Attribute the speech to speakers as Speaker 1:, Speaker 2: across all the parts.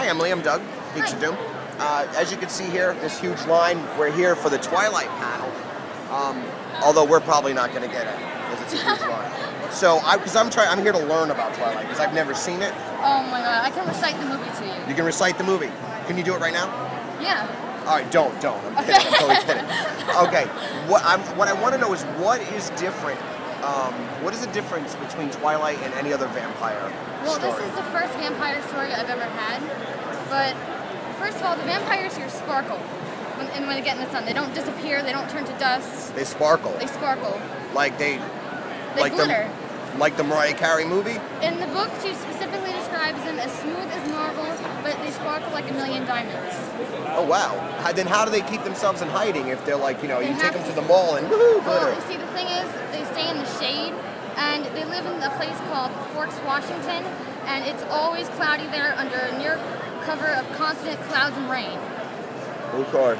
Speaker 1: Emily, I'm Doug, Geeks of Doom. As you can see here, this huge line, we're here for the Twilight panel. Although we're probably not going to get it, because it's a huge line. So, I'm here to learn about Twilight, because I've never seen it.
Speaker 2: Oh my god, I can recite the movie to you.
Speaker 1: You can recite the movie. Can you do it right now?
Speaker 2: Yeah.
Speaker 1: Alright, don't. I'm kidding, I'm totally kidding. Okay, what I want to know is what is different, what is the difference between Twilight and any other vampire story?
Speaker 2: This is the first vampire story I've ever had, but first of all, the vampires here sparkle when they get in the sun. They don't disappear, they don't turn to dust.
Speaker 1: They sparkle.
Speaker 2: They sparkle.
Speaker 1: They
Speaker 2: glitter.
Speaker 1: Like the Mariah Carey movie?
Speaker 2: In the book, she specifically describes them as smooth as marble, but they sparkle like a million diamonds.
Speaker 1: Oh wow. Then how do they keep themselves in hiding if they're like, you take them to the mall and woohoo, glitter?
Speaker 2: Well, you see, the thing is, they stay in the shade, and they live in a place called Forks, Washington, and it's always cloudy there under near cover of constant clouds and rain.
Speaker 1: Okay.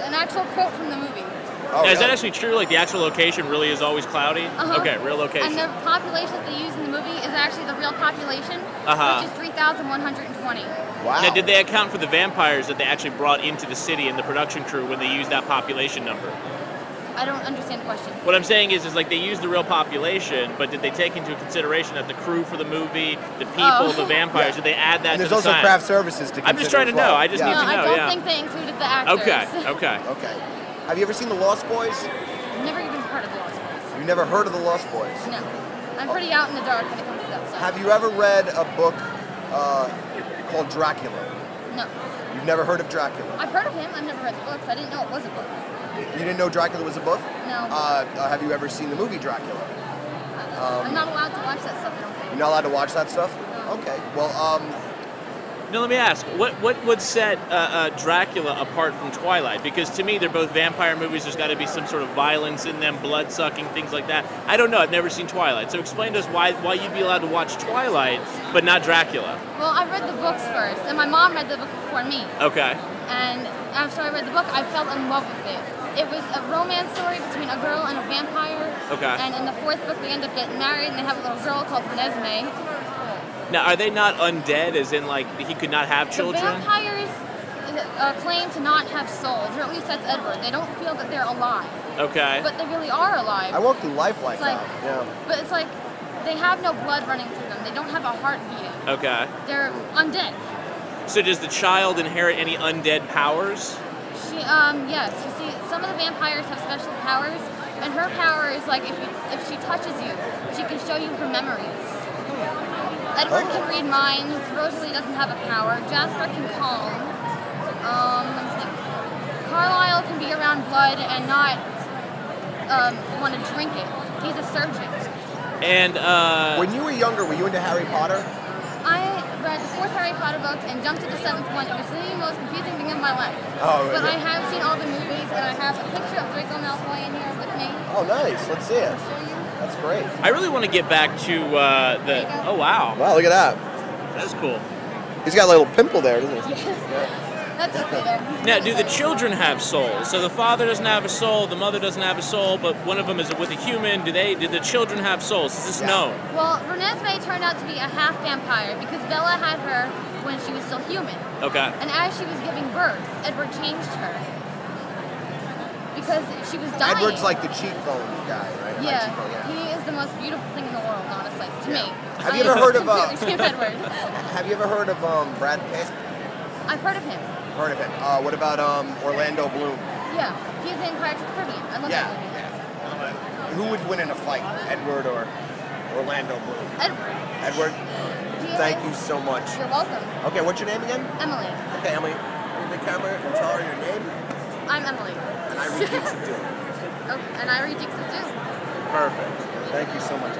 Speaker 2: An actual quote from the movie.
Speaker 3: Oh, now, is that actually true? Like the actual location really is always cloudy? Okay, real location.
Speaker 2: And the population that they use in the movie is actually the real population, which is 3,120.
Speaker 1: Wow.
Speaker 3: Now, did they account for the vampires that they actually brought into the city and the production crew when they used that population number?
Speaker 2: I don't understand the question.
Speaker 3: What I'm saying is like they used the real population, but did they take into consideration that the crew for the movie, the people, the vampires, did they add that
Speaker 1: and
Speaker 3: to
Speaker 1: there's
Speaker 3: the
Speaker 1: also craft services to consider.
Speaker 3: I'm just trying to know. I just need to know.
Speaker 2: I don't think they included the actors.
Speaker 3: Okay.
Speaker 1: Have you ever seen The Lost Boys?
Speaker 2: I've never even heard of The Lost Boys.
Speaker 1: You never heard of The Lost Boys?
Speaker 2: No. I'm pretty out in the dark when it comes to that stuff.
Speaker 1: Have you ever read a book called Dracula?
Speaker 2: No.
Speaker 1: You've never heard of Dracula?
Speaker 2: I've heard of him. I've never read the books. I didn't know it was a book.
Speaker 1: You didn't know Dracula was a book?
Speaker 2: No.
Speaker 1: Have you ever seen the movie Dracula?
Speaker 2: I'm not allowed to watch that stuff, I don't think.
Speaker 1: You're not allowed to watch that stuff?
Speaker 2: No.
Speaker 1: Okay. Well,
Speaker 3: Now let me ask, what would set Dracula apart from Twilight? Because to me, they're both vampire movies. There's got to be some sort of violence in them, blood-sucking, things like that. I don't know. I've never seen Twilight. So explain to us why you'd be allowed to watch Twilight, but not Dracula.
Speaker 2: Well, I read the books first, and my mom read the book before me.
Speaker 3: Okay.
Speaker 2: And after I read the book, I fell in love with it. It was a romance story between a girl and a vampire.
Speaker 3: Okay.
Speaker 2: And in the fourth book, they end up getting married, and they have a little girl called Renesmee.
Speaker 3: Now, are they not undead, as in, like, he could not have children?
Speaker 2: The vampires claim to not have souls, or at least that's Edward. They don't feel that they're alive.
Speaker 3: Okay.
Speaker 2: But they really are alive.
Speaker 1: I walk through life like that. Yeah.
Speaker 2: But it's like, they have no blood running through them. They don't have a heart beating.
Speaker 3: Okay.
Speaker 2: They're undead.
Speaker 3: So does the child inherit any undead powers?
Speaker 2: Yes. You see, some of the vampires have special powers, and her power is like, if she touches you, she can show you her memories. Edward can read minds. Rosalie doesn't have a power. Jasper can calm. Let me think. Carlisle can be around blood and not want to drink it. He's a surgeon.
Speaker 3: And
Speaker 1: when you were younger, were you into Harry Potter?
Speaker 2: I read the fourth Harry Potter book and jumped to the seventh one. It was the most confusing thing in my life.
Speaker 1: Oh,
Speaker 2: but I have seen all the movies, and I have a picture of Draco Malfoy in here with me.
Speaker 1: Oh, nice. Let's see it.
Speaker 2: I'll show you.
Speaker 1: That's great.
Speaker 3: I really want to get back to the... Oh, wow.
Speaker 1: Wow, look at that.
Speaker 3: That's cool.
Speaker 1: He's got a little pimple there, doesn't he?
Speaker 2: Yes. That's okay there.
Speaker 3: Now, do the children have souls? So the father doesn't have a soul, the mother doesn't have a soul, but one of them is with a human. Do the children have souls? Is this known?
Speaker 2: Well, Renesmee turned out to be a half vampire because Bella had her when she was still human.
Speaker 3: Okay.
Speaker 2: And as she was giving birth, Edward changed her. Because she was dying.
Speaker 1: Edward's like the cheekbone guy, right?
Speaker 2: Yeah. He is the most beautiful thing in the world, honestly, to me.
Speaker 1: Have you ever heard of
Speaker 2: Edward.
Speaker 1: Have you ever heard of Brad Pitt?
Speaker 2: I've heard of him.
Speaker 1: Heard of him. What about Orlando Bloom?
Speaker 2: Yeah, he's in Pirates of the Caribbean. I love that movie.
Speaker 1: Yeah. Who would win in a fight, Edward or Orlando Bloom?
Speaker 2: Edward.
Speaker 1: Edward. Thank you so much.
Speaker 2: You're welcome.
Speaker 1: Okay, what's your name again?
Speaker 2: Emily.
Speaker 1: Okay, Emily. Read the camera and tell her your name.
Speaker 2: I'm Emily.
Speaker 1: And I read Geeks of Doom.
Speaker 2: Oh, and I read Geeks of Doom.
Speaker 1: Perfect. Thank you so much.